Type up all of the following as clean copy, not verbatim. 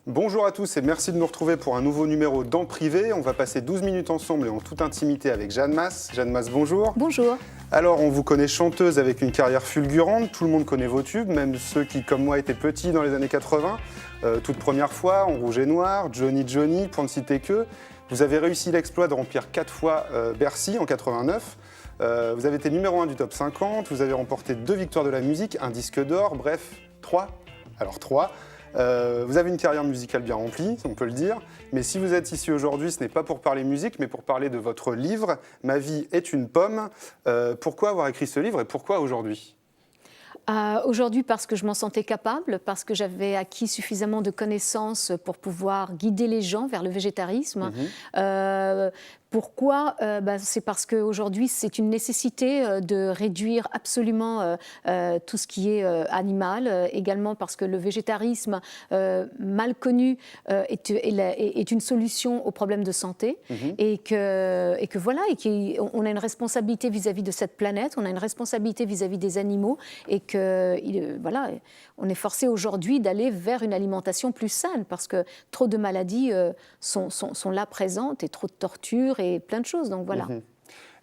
Bonjour à tous et merci de nous retrouver pour un nouveau numéro d'En Privé. On va passer 12 minutes ensemble et en toute intimité avec Jeanne Masse. Jeanne Masse, bonjour. Bonjour. Alors, on vous connaît chanteuse avec une carrière fulgurante. Tout le monde connaît vos tubes, même ceux qui, comme moi, étaient petits dans les années 80. Toute première fois, En rouge et noir, Johnny Johnny, pour ne citer que. Vous avez réussi l'exploit de remplir 4 fois Bercy en 89. Vous avez été numéro 1 du top 50. Vous avez remporté 2 victoires de la musique, un disque d'or, bref, 3. Alors 3. Vous avez une carrière musicale bien remplie, on peut le dire, mais si vous êtes ici aujourd'hui, ce n'est pas pour parler musique, mais pour parler de votre livre « Ma vie est une pomme ». Pourquoi avoir écrit ce livre et pourquoi aujourd'hui ? Aujourd'hui parce que je m'en sentais capable, parce que j'avais acquis suffisamment de connaissances pour pouvoir guider les gens vers le végétarisme. Pourquoi ? C'est parce qu'aujourd'hui, c'est une nécessité de réduire absolument tout ce qui est animal. Également parce que le végétarisme mal connu est une solution aux problèmes de santé. Et que voilà, on a une responsabilité vis-à-vis de cette planète, on a une responsabilité vis-à-vis des animaux. Et que voilà, on est forcé aujourd'hui d'aller vers une alimentation plus saine parce que trop de maladies sont là présentes et trop de tortures et plein de choses, donc voilà.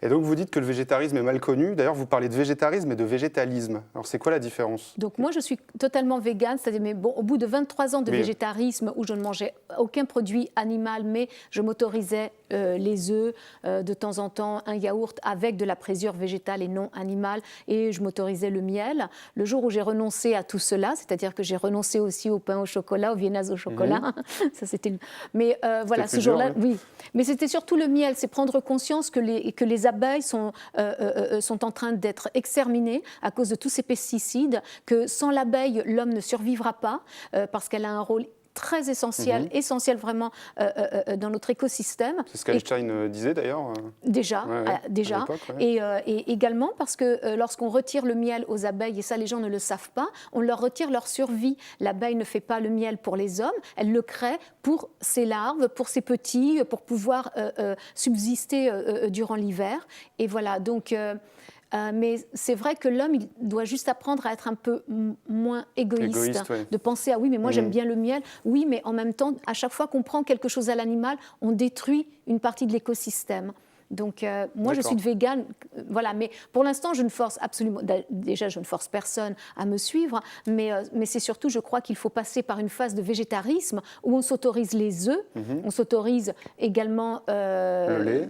Et donc vous dites que le végétarisme est mal connu. D'ailleurs, vous parlez de végétarisme et de végétalisme. Alors c'est quoi la différence ? Donc moi, je suis totalement végane, c'est-à-dire mais bon, au bout de 23 ans de végétarisme où je ne mangeais aucun produit animal, mais je m'autorisais les œufs, de temps en temps un yaourt avec de la présure végétale et non animale, et je m'autorisais le miel. Le jour où j'ai renoncé à tout cela, c'est-à-dire que j'ai renoncé aussi au pain au chocolat, au viennoises au chocolat, ça c'était. Mais voilà, ce jour-là, oui. Mais c'était surtout le miel, c'est prendre conscience que les abeilles sont en train d'être exterminées à cause de tous ces pesticides, que sans l'abeille, l'homme ne survivra pas, parce qu'elle a un rôle très essentiel, essentiel vraiment dans notre écosystème. C'est ce qu'Einstein disait d'ailleurs. Déjà. Et également parce que lorsqu'on retire le miel aux abeilles, et ça les gens ne le savent pas, on leur retire leur survie. L'abeille ne fait pas le miel pour les hommes, elle le crée pour ses larves, pour ses petits, pour pouvoir subsister durant l'hiver. Et voilà, donc... mais c'est vrai que l'homme, il doit juste apprendre à être un peu moins égoïste de penser « ah oui, mais moi j'aime bien le miel ». Oui, mais en même temps, à chaque fois qu'on prend quelque chose à l'animal, on détruit une partie de l'écosystème. Donc moi je suis végane, voilà, mais pour l'instant je ne force absolument, déjà je ne force personne à me suivre, mais c'est surtout, je crois qu'il faut passer par une phase de végétarisme où on s'autorise les œufs, on s'autorise également le lait.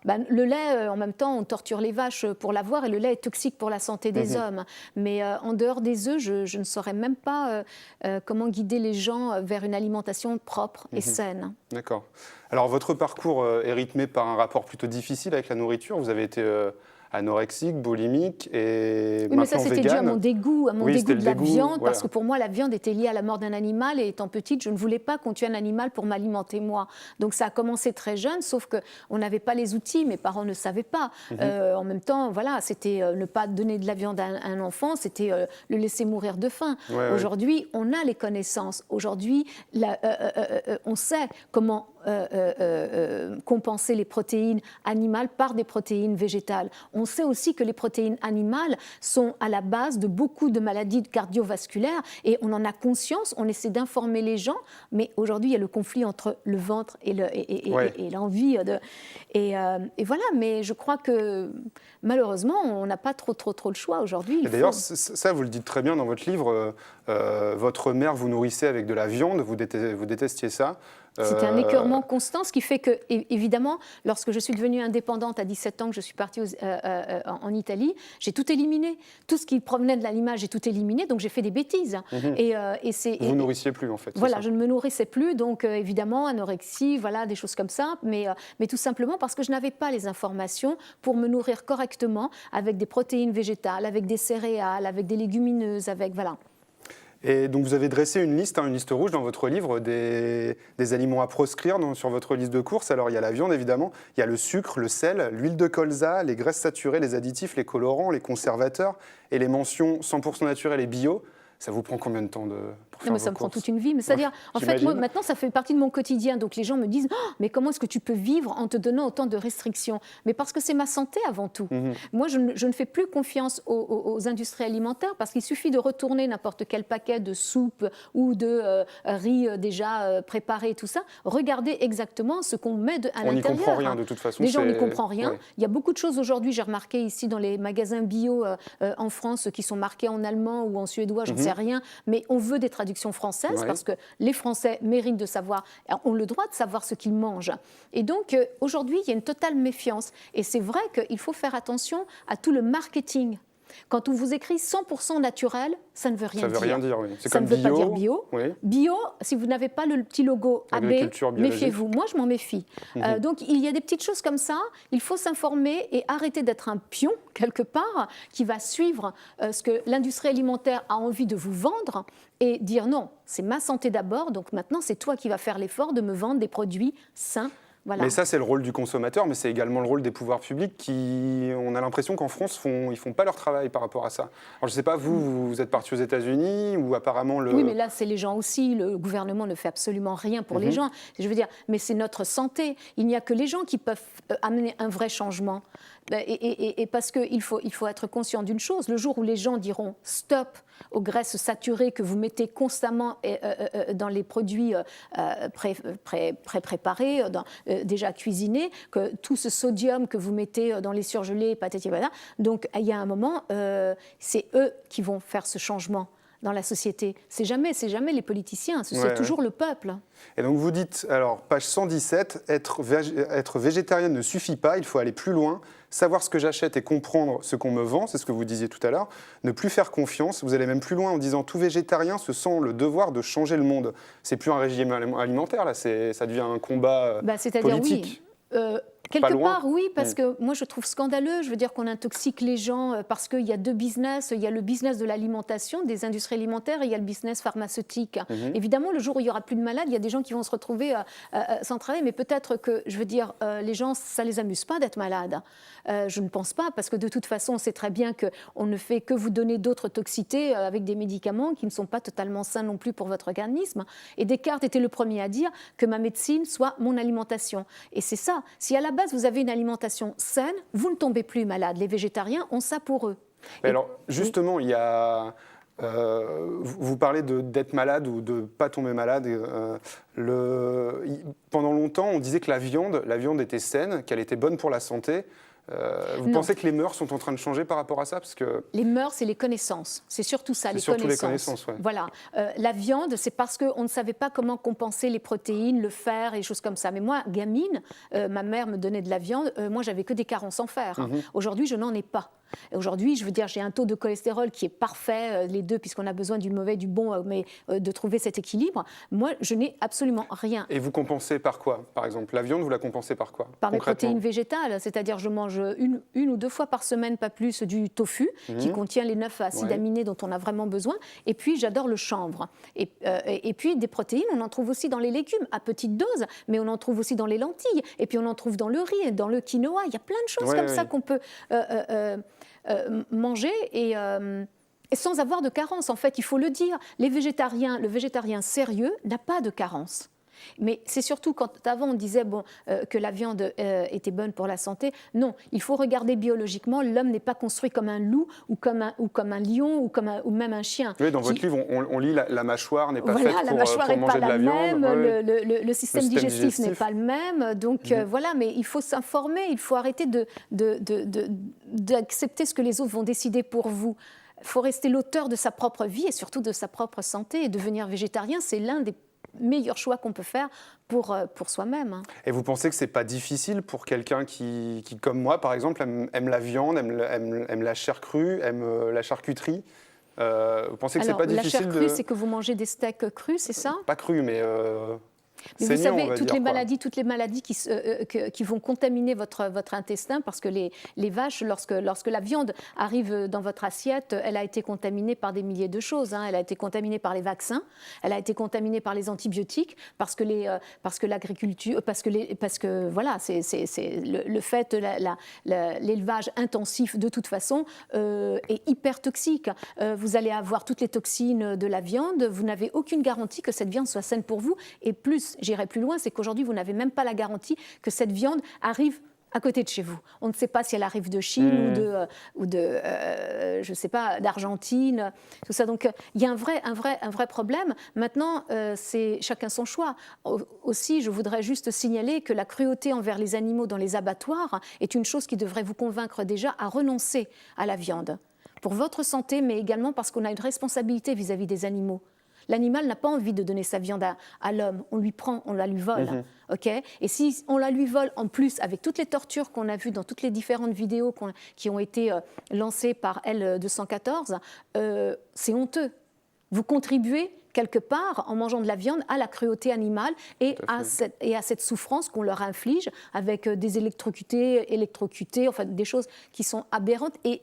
Le lait, en même temps, on torture les vaches pour l'avoir et le lait est toxique pour la santé des hommes. Mais en dehors des œufs, je ne saurais même pas comment guider les gens vers une alimentation propre et saine. D'accord. Alors, votre parcours est rythmé par un rapport plutôt difficile avec la nourriture. Vous avez été anorexique, boulimique et oui, mais ça, c'était dû à mon dégoût, de la viande, voilà. Parce que pour moi, la viande était liée à la mort d'un animal et étant petite, je ne voulais pas qu'on tue un animal pour m'alimenter moi. Donc ça a commencé très jeune, sauf qu'on n'avait pas les outils, mes parents ne savaient pas. En même temps, voilà, c'était ne pas donner de la viande à un enfant, c'était le laisser mourir de faim. Aujourd'hui, on a les connaissances. Aujourd'hui, on sait comment compenser les protéines animales par des protéines végétales. On sait aussi que les protéines animales sont à la base de beaucoup de maladies cardiovasculaires et on en a conscience, on essaie d'informer les gens, mais aujourd'hui il y a le conflit entre le ventre et l'envie et voilà, mais je crois que malheureusement on n'a pas trop le choix aujourd'hui. D'ailleurs, ça vous le dites très bien dans votre livre, votre mère vous nourrissait avec de la viande, vous détestiez ça. C'était un écœurement constant, ce qui fait que, évidemment, lorsque je suis devenue indépendante à 17 ans, que je suis partie en Italie, j'ai tout éliminé. Tout ce qui provenait de l'animal, j'ai tout éliminé, donc j'ai fait des bêtises. Vous ne nourrissiez plus, en fait. Voilà, je ne me nourrissais plus, donc évidemment, anorexie, voilà, des choses comme ça, mais tout simplement parce que je n'avais pas les informations pour me nourrir correctement avec des protéines végétales, avec des céréales, avec des légumineuses, avec, voilà. Et donc vous avez dressé une liste rouge dans votre livre des aliments à proscrire sur votre liste de courses. Alors il y a la viande évidemment, il y a le sucre, le sel, l'huile de colza, les graisses saturées, les additifs, les colorants, les conservateurs et les mentions 100% naturel et bio. Ça vous prend combien de temps pour Non, mais ça me prend toute une vie. Mais c'est-à-dire, en fait, moi, maintenant, ça fait partie de mon quotidien. Donc les gens me disent, oh, mais comment est-ce que tu peux vivre en te donnant autant de restrictions? Mais parce que c'est ma santé avant tout. Moi, je ne fais plus confiance aux industries alimentaires parce qu'il suffit de retourner n'importe quel paquet de soupe ou de riz déjà préparé, tout ça. Regardez exactement ce qu'on met à l'intérieur. On n'y comprend rien de toute façon. Déjà, on n'y comprend rien. Ouais. Il y a beaucoup de choses aujourd'hui, j'ai remarqué ici dans les magasins bio en France qui sont marqués en allemand ou en suédois, j'en sais rien, mais on veut des traductions françaises parce que les Français méritent de savoir, ont le droit de savoir ce qu'ils mangent. Et donc, aujourd'hui, il y a une totale méfiance. Et c'est vrai qu'il faut faire attention à tout le marketing. Quand on vous écrit 100% naturel, ça ne veut rien dire. Ça ne veut rien dire, oui. C'est comme bio. Ça ne veut pas dire bio. Oui. Bio, si vous n'avez pas le petit logo AB, méfiez-vous. Moi, je m'en méfie. Donc, il y a des petites choses comme ça. Il faut s'informer et arrêter d'être un pion, quelque part, qui va suivre ce que l'industrie alimentaire a envie de vous vendre et dire non, c'est ma santé d'abord, donc maintenant, c'est toi qui vas faire l'effort de me vendre des produits sains. Voilà. Mais ça, c'est le rôle du consommateur, mais c'est également le rôle des pouvoirs publics qui, on a l'impression qu'en France, ils font pas leur travail par rapport à ça. Alors, je ne sais pas, vous êtes parti aux États-Unis ou apparemment le... Oui, mais là, c'est les gens aussi. Le gouvernement ne fait absolument rien pour les gens. Je veux dire, mais c'est notre santé. Il n'y a que les gens qui peuvent amener un vrai changement. Et parce qu'il faut être conscient d'une chose, le jour où les gens diront stop aux graisses saturées que vous mettez constamment dans les produits préparés, déjà cuisinés, que tout ce sodium que vous mettez dans les surgelés, patati patata, donc il y a un moment, c'est eux qui vont faire ce changement dans la société. C'est jamais les politiciens, c'est toujours le peuple. Et donc vous dites, alors page 117, être végétarienne ne suffit pas, il faut aller plus loin, savoir ce que j'achète et comprendre ce qu'on me vend, c'est ce que vous disiez tout à l'heure, ne plus faire confiance, vous allez même plus loin en disant tout végétarien se sent le devoir de changer le monde. C'est plus un régime alimentaire, là, ça devient un combat politique. Oui. Quelque part, oui, parce que moi, je trouve scandaleux. Je veux dire qu'on intoxique les gens parce qu'il y a deux business. Il y a le business de l'alimentation, des industries alimentaires, et il y a le business pharmaceutique. Évidemment, le jour où il n'y aura plus de malades, il y a des gens qui vont se retrouver sans travail. Mais peut-être que, je veux dire, les gens, ça ne les amuse pas d'être malades. Je ne pense pas, parce que de toute façon, on sait très bien qu'on ne fait que vous donner d'autres toxicités avec des médicaments qui ne sont pas totalement sains non plus pour votre organisme. Et Descartes était le premier à dire que ma médecine soit mon alimentation. Et c'est ça. Si à la base, vous avez une alimentation saine, vous ne tombez plus malade. Les végétariens ont ça pour eux. Alors, justement, il y a... vous parlez d'être malade ou de ne pas tomber malade. Pendant longtemps, on disait que la viande était saine, qu'elle était bonne pour la santé. Vous pensez que les mœurs sont en train de changer par rapport à ça? Parce que... Les mœurs et les connaissances, c'est surtout ça, les connaissances. Ouais. Voilà. La viande, c'est parce qu'on ne savait pas comment compenser les protéines, le fer et des choses comme ça. Mais moi, gamine, ma mère me donnait de la viande, moi j'avais que des carences en fer. Aujourd'hui, je n'en ai pas. Aujourd'hui, je veux dire, j'ai un taux de cholestérol qui est parfait, les deux, puisqu'on a besoin du mauvais, du bon, mais de trouver cet équilibre. Moi, je n'ai absolument rien. Et vous compensez par quoi? Par exemple, la viande, vous la compensez par quoi? Par mes protéines végétales, c'est-à-dire je mange une ou deux fois par semaine, pas plus, du tofu, qui contient les 9 acides aminés dont on a vraiment besoin. Et puis, j'adore le chanvre. Et puis, des protéines, on en trouve aussi dans les légumes, à petite dose, mais on en trouve aussi dans les lentilles. Et puis, on en trouve dans le riz, dans le quinoa. Il y a plein de choses comme ça qu'on peut... manger et sans avoir de carence. En fait, il faut le dire, le végétarien sérieux n'a pas de carence. Mais c'est surtout quand avant on disait que la viande était bonne pour la santé. Non, il faut regarder biologiquement. L'homme n'est pas construit comme un loup ou comme un lion ou même un chien. Oui, dans votre livre, on lit la mâchoire n'est pas faite pour manger de la viande. Le système digestif n'est pas le même. Donc voilà, mais il faut s'informer. Il faut arrêter d'accepter ce que les autres vont décider pour vous. Il faut rester l'auteur de sa propre vie et surtout de sa propre santé. Et devenir végétarien, c'est l'un des meilleur choix qu'on peut faire pour soi-même. Et vous pensez que ce n'est pas difficile pour quelqu'un qui, comme moi, par exemple, aime la viande, aime la chair crue, aime la charcuterie? Vous pensez que ce n'est pas difficile la chair crue, c'est que vous mangez des steaks crus, c'est ça? Pas crus, mais... Mais vous savez, toutes les maladies qui vont contaminer votre intestin, parce que les vaches, lorsque la viande arrive dans votre assiette, elle a été contaminée par des milliers de choses. Elle a été contaminée par les vaccins, elle a été contaminée par les antibiotiques, parce que l'agriculture, parce que voilà, c'est le fait, l'élevage intensif de toute façon est hyper toxique. Vous allez avoir toutes les toxines de la viande, vous n'avez aucune garantie que cette viande soit saine pour vous, et plus, j'irai plus loin, c'est qu'aujourd'hui, vous n'avez même pas la garantie que cette viande arrive à côté de chez vous. On ne sait pas si elle arrive de Chine je sais pas, d'Argentine, tout ça. Donc, il y a un vrai problème. Maintenant, c'est chacun son choix. Aussi, je voudrais juste signaler que la cruauté envers les animaux dans les abattoirs est une chose qui devrait vous convaincre déjà à renoncer à la viande. Pour votre santé, mais également parce qu'on a une responsabilité vis-à-vis des animaux. L'animal n'a pas envie de donner sa viande à l'homme, on lui prend, on la lui vole. Okay, et si on la lui vole en plus avec toutes les tortures qu'on a vues dans toutes les différentes vidéos qui ont été lancées par L214, c'est honteux. Vous contribuez quelque part, en mangeant de la viande, à la cruauté animale et à cette souffrance qu'on leur inflige avec des électrocutés, enfin des choses qui sont aberrantes et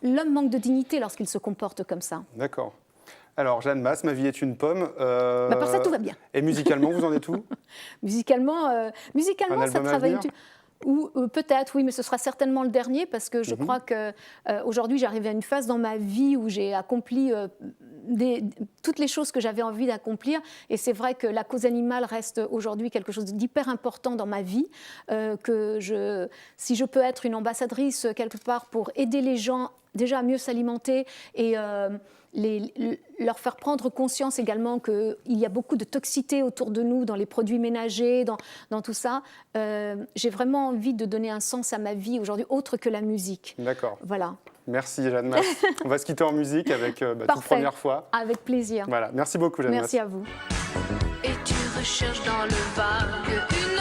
l'homme manque de dignité lorsqu'il se comporte comme ça. D'accord. Alors, Jeanne Masse, Ma vie est une pomme. Par ça, tout va bien. Et musicalement, vous en êtes où? Musicalement, ça travaille. Ou peut-être, oui, mais ce sera certainement le dernier, parce que je crois qu'aujourd'hui, j'arrive à une phase dans ma vie où j'ai accompli toutes les choses que j'avais envie d'accomplir. Et c'est vrai que la cause animale reste aujourd'hui quelque chose d'hyper important dans ma vie. Si je peux être une ambassadrice quelque part pour aider les gens déjà à mieux s'alimenter et leur faire prendre conscience également qu'il y a beaucoup de toxicité autour de nous, dans les produits ménagers, dans tout ça. J'ai vraiment envie de donner un sens à ma vie aujourd'hui, autre que la musique. D'accord. Voilà. Merci Jeanne Masse. On va se quitter en musique avec toute première fois. Avec plaisir. Voilà. Merci beaucoup Jeanne Masse. Merci à vous. Et tu recherches dans le vague une